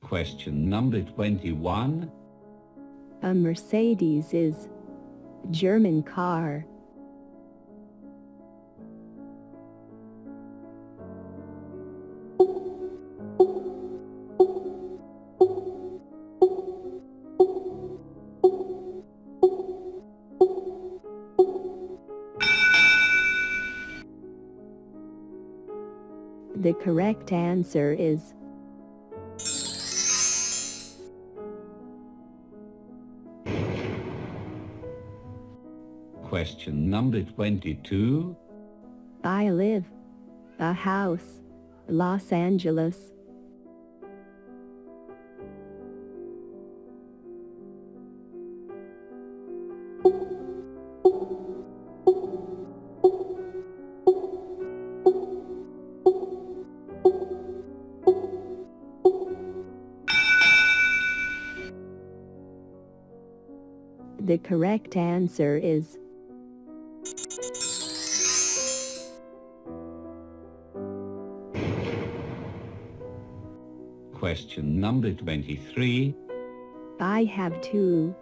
Question number 21. A Mercedes is German car. The correct answer is Question number 22. I live a house, Los Angeles. The correct answer is Question number 23. I have two.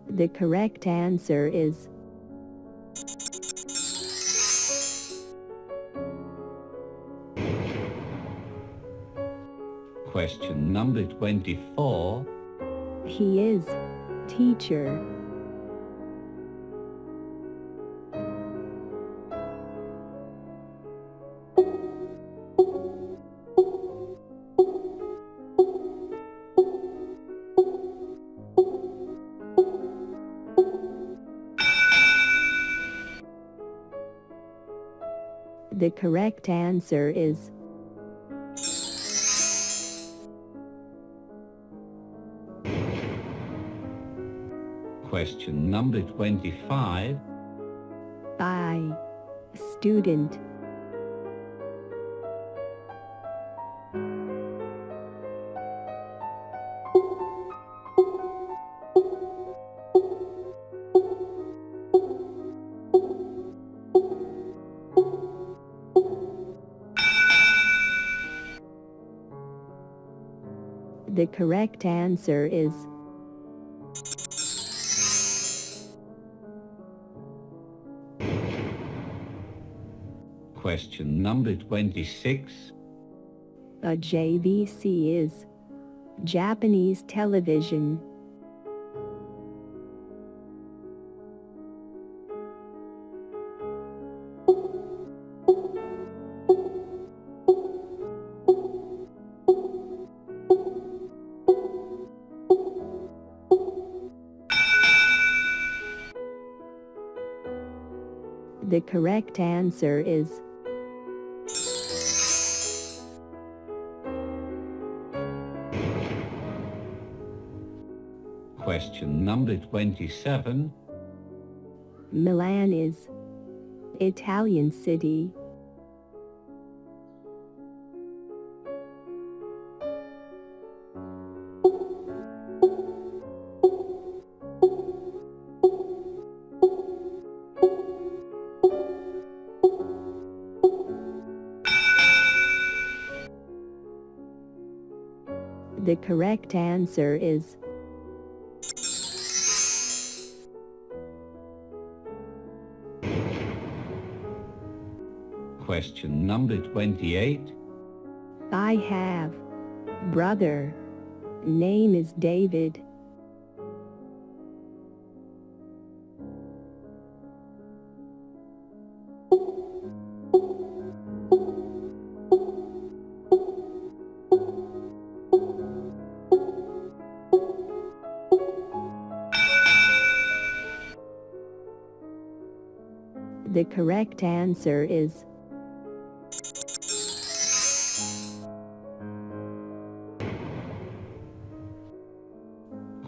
The correct answer is Question number 24. he is teacher. The correct answer is Question number 25. I, student. The correct answer is Question number 26. a JVC is Japanese television. The correct answer is Question number 27. Milan is Italian city. The correct answer is Question number 28. I have brother. Name is David. The correct answer is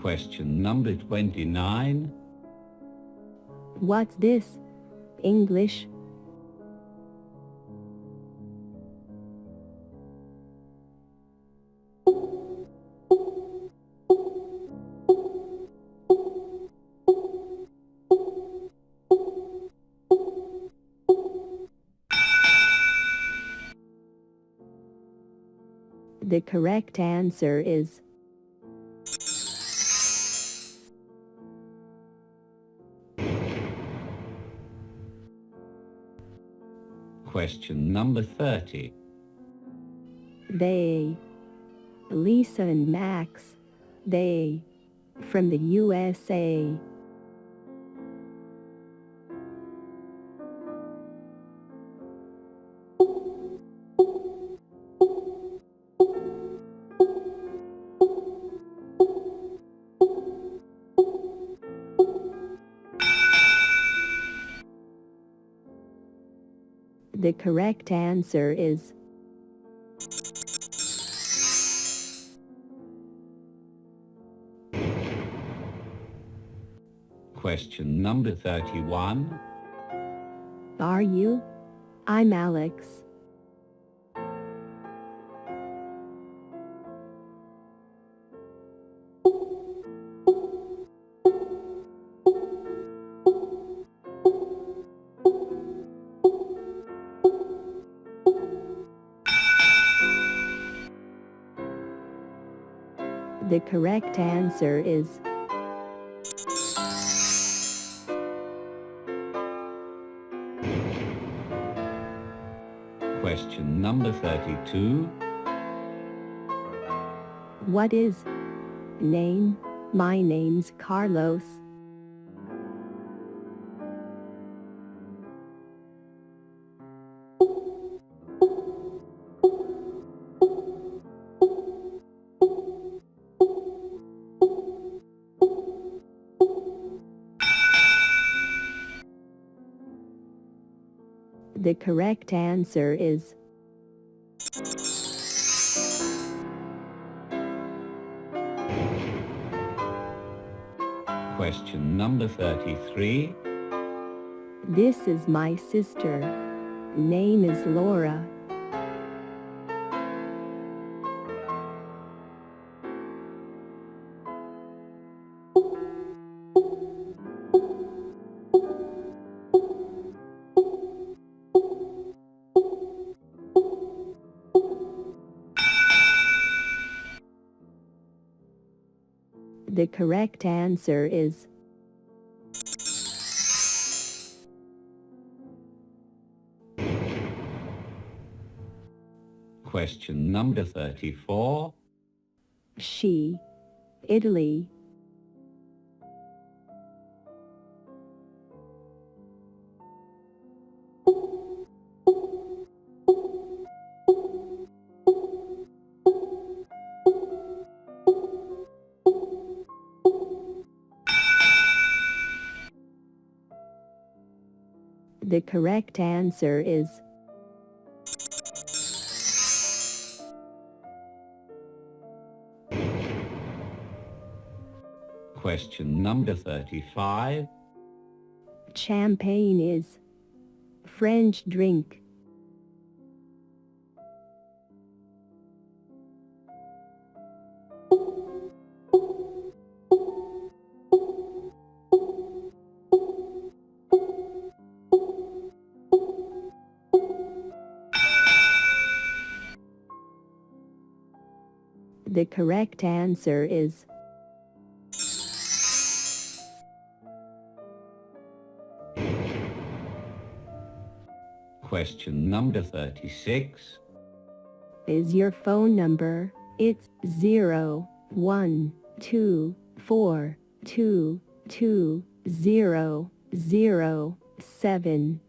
Question number 29. What's this? English? The correct answer is Question number 30. they. Lisa and Max, they. From the USA. The correct answer is Question number 31. Are you? I'm Alex. The correct answer is Question number 32. what is name? My name's Carlos. The correct answer is Question number 33. this is my sister. Name is Laura. The correct answer is Question number 34. she. Italy. The correct answer is Question number 35. champagne is French drink. The correct answer is Question number 36. is your phone number. It's 012222007.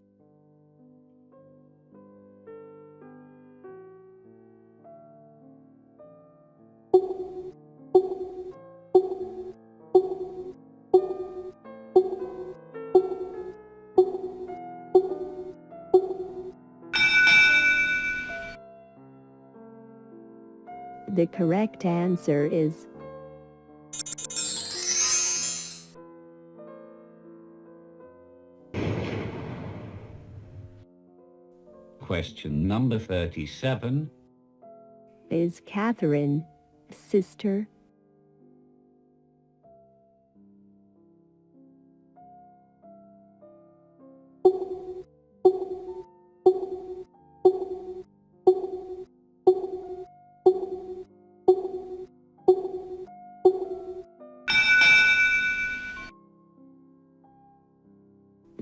The correct answer is Question number 37. is Catherine, sister.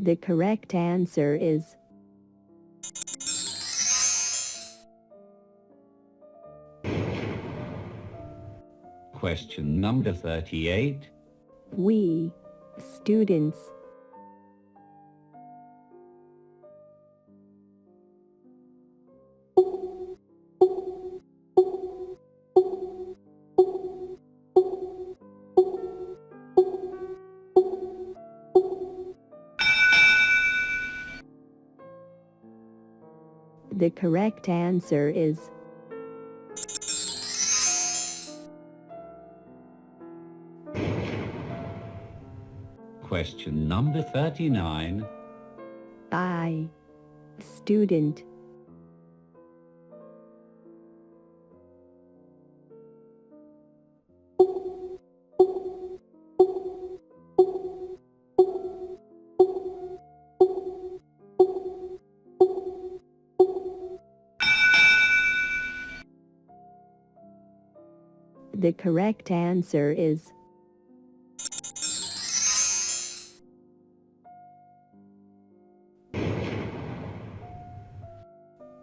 The correct answer is Question number 38. we, students. The correct answer is Question number 39. I, student. The correct answer is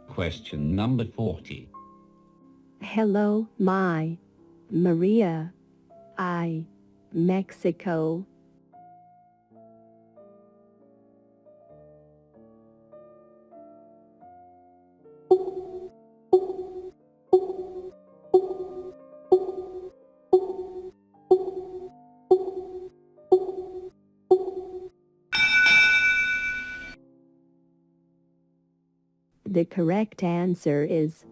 Question number 40. hello, my, Maria, I, Mexico. The correct answer is